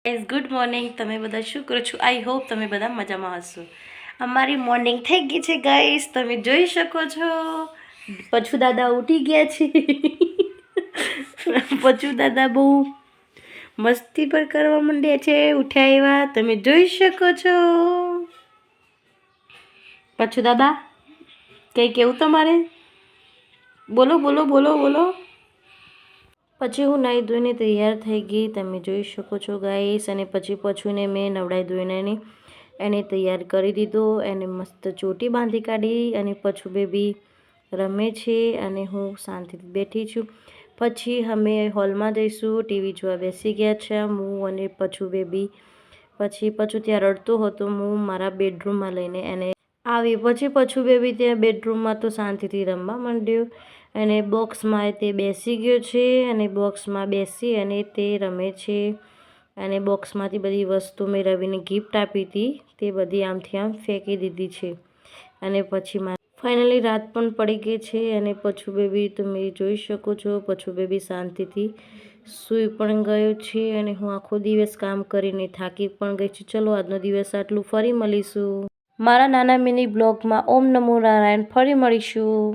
Good morning. તમે બધા શું કરો છો? આઈ હોપ તમે બધા મજામાં હશો. અમારી મોર્નિંગ થઈ ગઈ છે ગાઈસ, તમે જોઈ શકો છો. પછુ દાદા ઉઠી ગયા છે. પછુ દાદા બહુ મસ્તી પર કરવા માંડ્યા છે. ઉઠ્યા એવા તમે જોઈ શકો છો. પછુ દાદા કંઈ કેવું તમારે? બોલો બોલો બોલો બોલો. પછી હું નાહી ધોઈને તૈયાર થઈ ગઈ, તમે જોઈ શકો છો ગાઈસ. અને પછી પછુને મેં નવડાવી ધોઈને એને તૈયાર કરી દીધો. એને મસ્ત ચોટી બાંધી કાઢી અને પછુ બેબી રમે છે અને હું શાંતિથી બેઠી છું. પછી અમે હોલમાં જઈશું, ટીવી જોવા બેસી ગયા છે હું અને પછુ બેબી. પછી પછુ ત્યાં રડતો હતો, હું મારા બેડરૂમમાં લઈને એને આવી. પછી પછુ બેબી ત્યાં બેડરૂમમાં તો શાંતિથી રમવા માંડ્યો અને બોક્સમાં તે બેસી ગયો છે અને બોક્સમાં બેસી અને તે રમે છે. અને બોક્સમાંથી બધી વસ્તુ મેં રવિને ગિફ્ટ આપી હતી તે બધી આમથી આમ ફેંકી દીધી છે. અને પછી ફાઇનલી રાત પણ પડી ગઈ છે અને પછુ બેબી તમે જોઈ શકો છો, પછુ બેબી શાંતિથી સૂઈ પણ ગયો છે. અને હું આખો દિવસ કામ કરીને થાકી પણ ગઈ છું. ચલો આજનો દિવસ આટલું, ફરી મળીશું મારા નાના મિની બ્લોગમાં. ઓમ નમો નારાયણ. ફરી મળીશું.